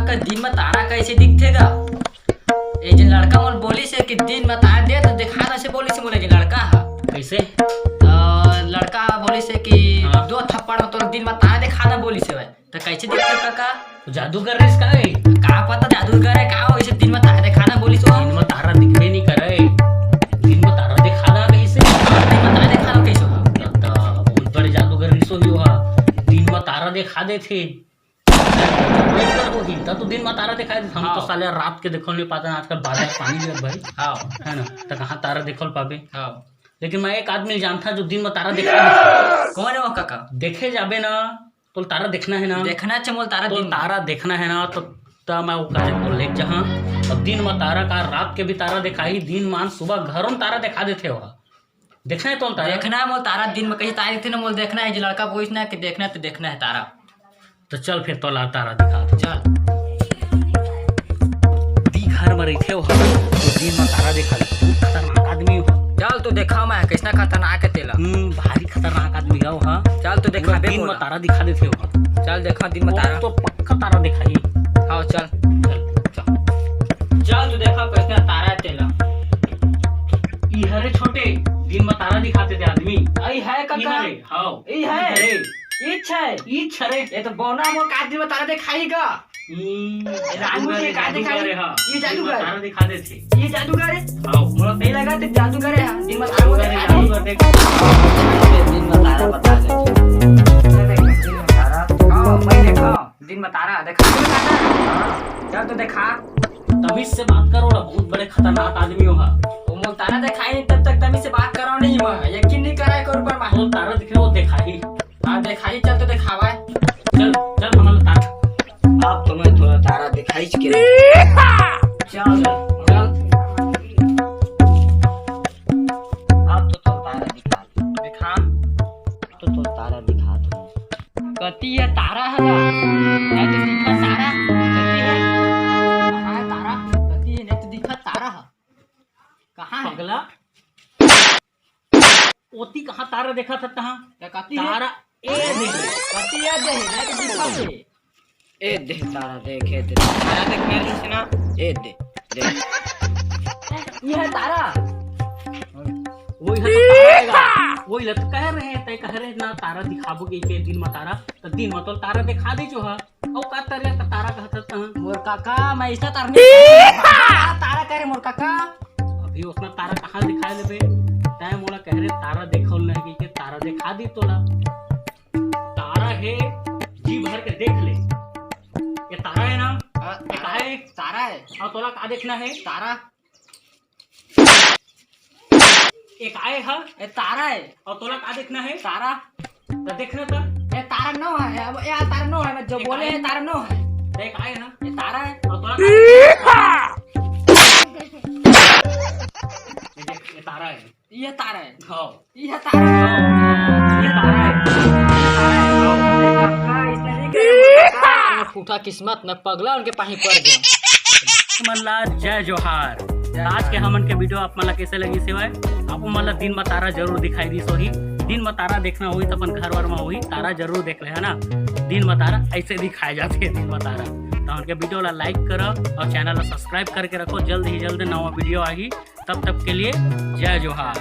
काका दिन में तारा कैसे दिखतेगा? ये जो लड़का मोल बोली से कि दिन में तारा दे तो दिखा ना से बोली से बोले कि लड़का है कैसे लड़का बोली से कि दो थप्पड़ में तो दिन में तारा दिखा ना बोली से भाई तो कैसे दिखते काका? जादूगर रिस का है का पता जादूगर है का हो इसे दिन में तारा दिखा ना बोली से दिन में तारा दिखबे नहीं करे। दिन में तारा दिखाना कैसे? दिन में तारा दिखा ना कैसे हो? बहुत बड़े जादूगर रिस हो दिन में तारा दिखा दे थे तो दिन में तारा दिखाई दे। हम तो साले रात के देखल नहीं पाते आजकल बादल पानी गिरत भाई हाँ है ना तो कहाँ तारा देखल पाबे। हाँ लेकिन मैं एक आदमी जानता जो दिन में तारा दिखा दे। कौन है वो काका? देखे जाबे ना तो तारा देखना है ना देखना चमोल तारा तो दिन तारा देखना है ना तो मैं वो कहे बोल ले जहाँ अब दिन में तारा का रात के भी तारा दिखाई दिन मान सुबह घरों में तारा दिखा देते हो देखना है तो तारा देखना है मोल तारा दिन में कहीं तारीख थी ना मोल देखना है जो लड़का पूछना है कि देखना है तो देखना है तारा। तो चल फिर तो ला तारा दिखा चल दी घर में रहते हो तो दिन में तारा दिखा खतरनाक आदमी हो। चल तो देखा मैं कैसा खतरनाक है तेला भारी खतरनाक आदमी हो हाँ चल तो देखा दिन में तारा दिखा देते हो। चल देखा दिन में तारा तो पक्का तारा दिखाई हाँ चल चल तो देखा कैसा तारा है तेला हरे छोटे दिन में तारा दिखाते थे आदमी आई है काका हाँ ई है ई छरे ये तो बौना मोर का दिन में तारा दिखाईगा रानू के का दिखाई ये जादूगर तारा दिखा देते ये जादूगर है हाँ मोर नहीं लगा तो जादूगर है दिन में तारा देख दिन में तारा बता दे दिन में तारा हां मैं देखा दिन में तारा देखा चल तो देखा तभी से बात करो ना बहुत बड़े खतरनाक आदमी हो वो मोल तारा दिखाई तब तक तभी से बात करो नहीं मैं यकीन नहीं कराए कर ऊपर मैं तारा दिखे वो दिखाई हां दिखाई चल तो दिखावा चल चल हमारा तारा आप तो मैं थोड़ा तारा दिखाई के चल चल आप तो तारा दिखा तो तारा दिखा दो कती है तारा है नहीं तो दिखा तारा कती है कहाँ है तारा कती है नहीं तो दिखा तारा है कहाँ है पगला ओती कहाँ तारा देखा था तहाँ कती तारा ए देख कती है दे नहीं तो दिखा दे ए दे तारा देखे दे तारा देख मेरे से ना ए दे ये है तारा वही है वही लत कह रहे हैं तय कह रहे ना तारा दिखाबोगे के दिन में तारा तो दिन में तो तारा दिखा दे जो है औ का तारा कहता है मोर काका मैं इसका तारने तारा कह रहे मोर काका अभी उसने तारा कहाँ दिखाए लेबे तय मोला कह रहे तारा देखल नहीं के तारा दिखा दी तोला तारा है जी भर के देख ले ये तारा है ना तारा है और तोला का देखना है तारा एक आए है ए तारा है और तोला का देखना है तारा तो देखना था ए तारा नो है अब यार तारा नो है मैं जो बोले है तारा नो है एक आए है ये तारा है और तोला ये तारा है ये तारा है हाँ ये तारा है ये तारा है फूटा किस्मत न पगला उनके पानी पड़ गया। मल्ला जय जोहार। आज के हमन के वीडियो आप मला कैसे लगी सिवाय आप मतलब दिन में तारा जरूर दिखाई दी सोही दिन में तारा देखना हुई तो अपन घर वर में हुई तारा जरूर देख ले है ना दिन में तारा ऐसे दिखाए जाते हैं दिन में तारा तो उनके वीडियो ला लाइक करो और चैनल ला सब्सक्राइब करके रखो जल्द ही जल्द नवा वीडियो आएगी तब तक के लिए जय जोहार।